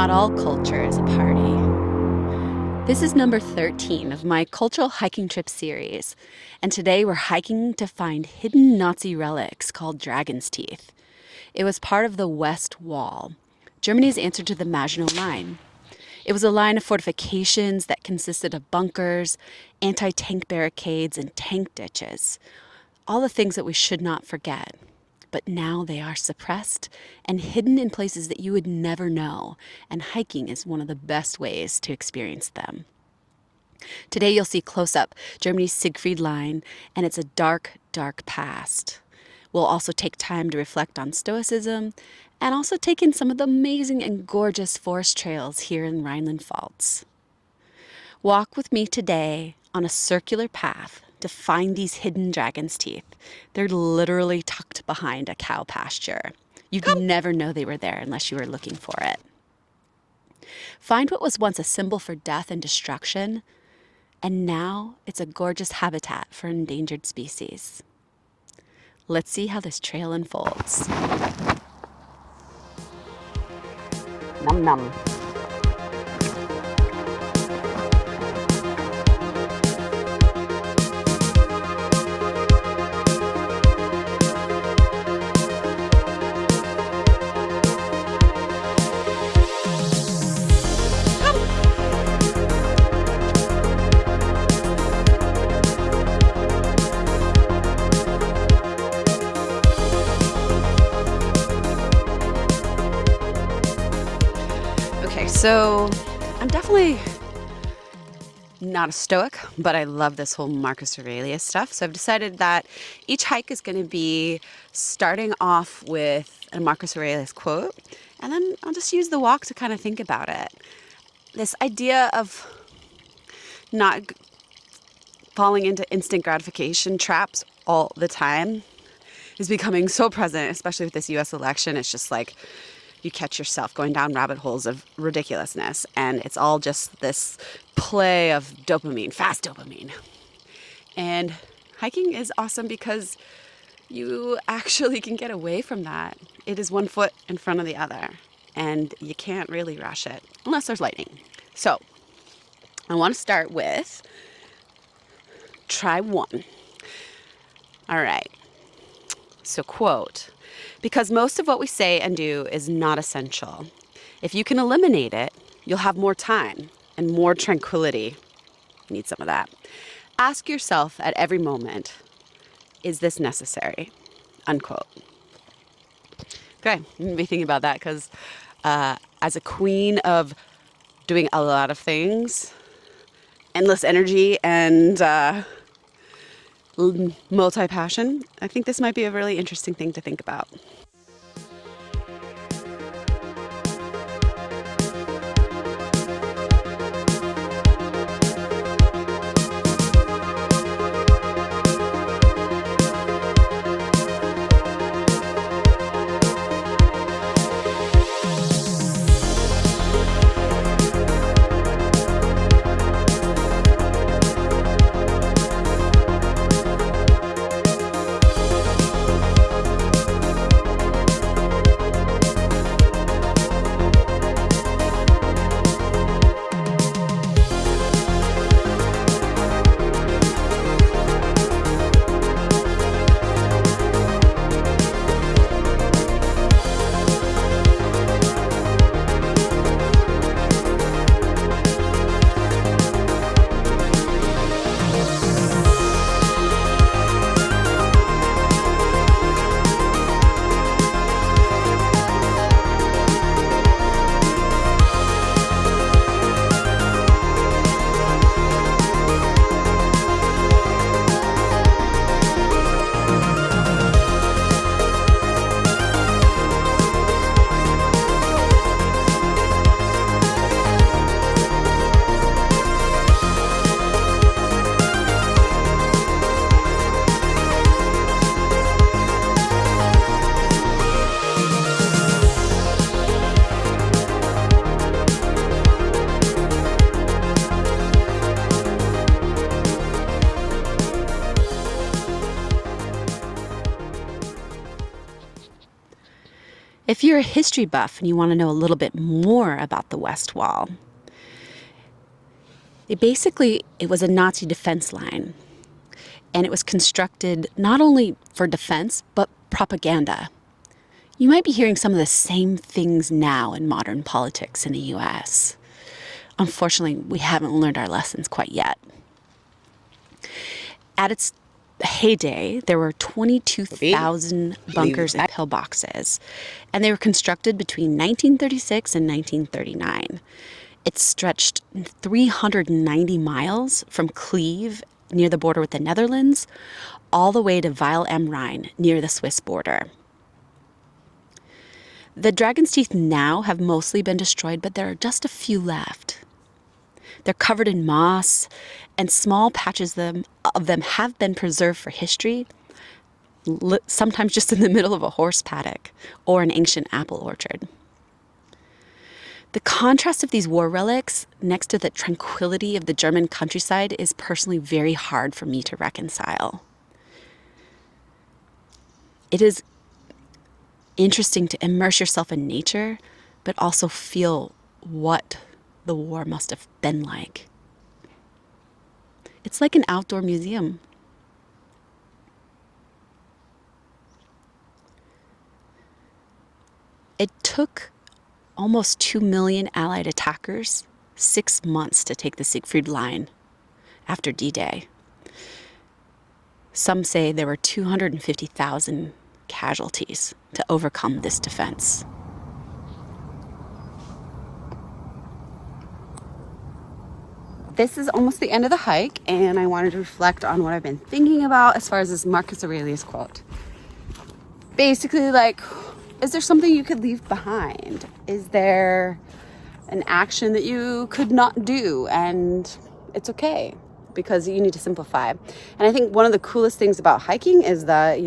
not all culture is a party. This is number 13 of my cultural hiking trip series, and today we're hiking to find hidden Nazi relics called dragon's teeth. It was part of the West Wall, Germany's answer to the Maginot Line. It was a line of fortifications that consisted of bunkers, anti-tank barricades, and tank ditches. All the things that we should not forget. But now they are suppressed and hidden in places that you would never know, and hiking is one of the best ways to experience them. Today you'll see close up Germany's Siegfried line, and it's a dark, dark past. We'll also take time to reflect on Stoicism and also take in some of the amazing and gorgeous forest trails here in Rhineland-Pfalz. Walk with me today on a circular path to find these hidden dragon's teeth. They're literally tucked behind a cow pasture. You'd never know they were there unless you were looking for it. Find what was once a symbol for death and destruction, and now it's a gorgeous habitat for endangered species. Let's see how this trail unfolds. Num num. So I'm definitely not a Stoic, but I love this whole Marcus Aurelius stuff. So I've decided that each hike is going to be starting off with a Marcus Aurelius quote, and then I'll just use the walk to kind of think about it. This idea of not falling into instant gratification traps all the time is becoming so present, especially with this US election. It's just like you catch yourself going down rabbit holes of ridiculousness, and it's all just this play of dopamine, fast dopamine. And hiking is awesome because you actually can get away from that. It is one foot in front of the other, and you can't really rush it unless there's lightning. So I want to start with try one. All right. So quote, because most of what we say and do is not essential. If you can eliminate it, you'll have more time and more tranquility. Need some of that. Ask yourself at every moment, is this necessary? Unquote. Okay, I'm going to be thinking about that because as a queen of doing a lot of things, endless energy and multi-passion, I think this might be a really interesting thing to think about. If you're a history buff and you want to know a little bit more about the West Wall, it was a Nazi defense line. And it was constructed not only for defense, but propaganda. You might be hearing some of the same things now in modern politics in the US. Unfortunately, we haven't learned our lessons quite yet. At its heyday, there were 22,000 bunkers and pillboxes, and they were constructed between 1936 and 1939. It stretched 390 miles from Cleve, near the border with the Netherlands, all the way to Weil am Rhein, near the Swiss border. The Dragon's Teeth now have mostly been destroyed, but there are just a few left. They're covered in moss, and small patches of them have been preserved for history, sometimes just in the middle of a horse paddock or an ancient apple orchard. The contrast of these war relics next to the tranquility of the German countryside is personally very hard for me to reconcile. It is interesting to immerse yourself in nature, but also feel what the war must have been like. It's like an outdoor museum. It took almost 2 million Allied attackers 6 months to take the Siegfried line after D-Day. Some say there were 250,000 casualties to overcome this defense. This is almost the end of the hike, and I wanted to reflect on what I've been thinking about as far as this Marcus Aurelius quote. Basically, like, is there something you could leave behind? Is there an action that you could not do and it's okay because you need to simplify? And I think one of the coolest things about hiking is that,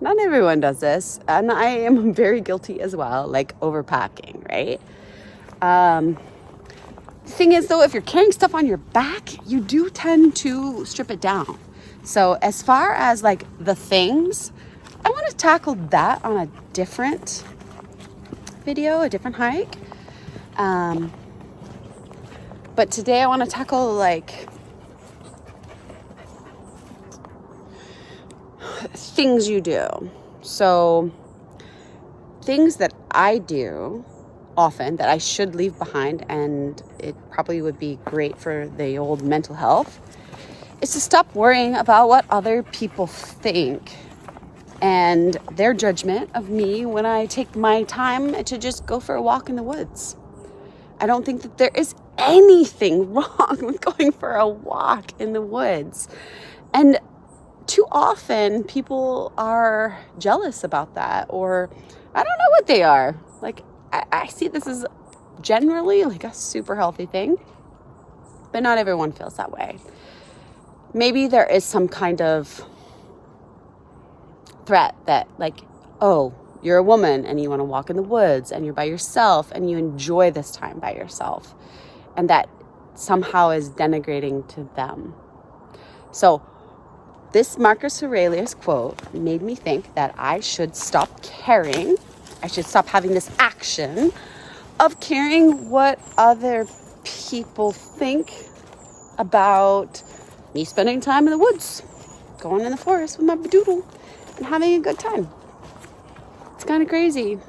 not everyone does this, and I am very guilty as well, like overpacking, right? The thing is, though, if you're carrying stuff on your back, you do tend to strip it down. So as far as like the things, I want to tackle that on a different video, a different hike. But today I want to tackle like things you do. So things that I do often that I should leave behind, and it probably would be great for the old mental health, is to stop worrying about what other people think and their judgment of me when I take my time to just go for a walk in the woods. I don't think that there is anything wrong with going for a walk in the woods. And too often people are jealous about that, or I don't know what they are. Like, I see this as generally like a super healthy thing, but not everyone feels that way. Maybe there is some kind of threat that like, oh, you're a woman and you want to walk in the woods and you're by yourself and you enjoy this time by yourself, and that somehow is denigrating to them. So this Marcus Aurelius quote made me think that I should stop caring. I should stop having this action of caring what other people think about me spending time in the woods, going in the forest with my doodle and having a good time. It's kind of crazy,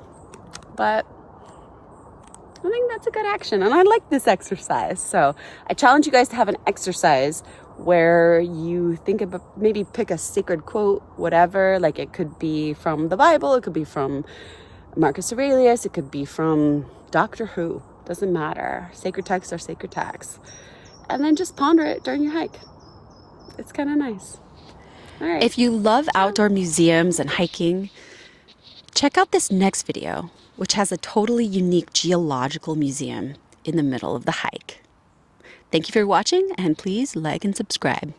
but I think that's a good action, and I like this exercise. So I challenge you guys to have an exercise where you think about, maybe pick a sacred quote, whatever. Like, it could be from the Bible, it could be from Marcus Aurelius, it could be from Doctor Who, doesn't matter. Sacred texts are sacred texts. And then just ponder it during your hike. It's kind of nice. All right. If you love outdoor museums and hiking, check out this next video, which has a totally unique geological museum in the middle of the hike. Thank you for watching, and please like and subscribe.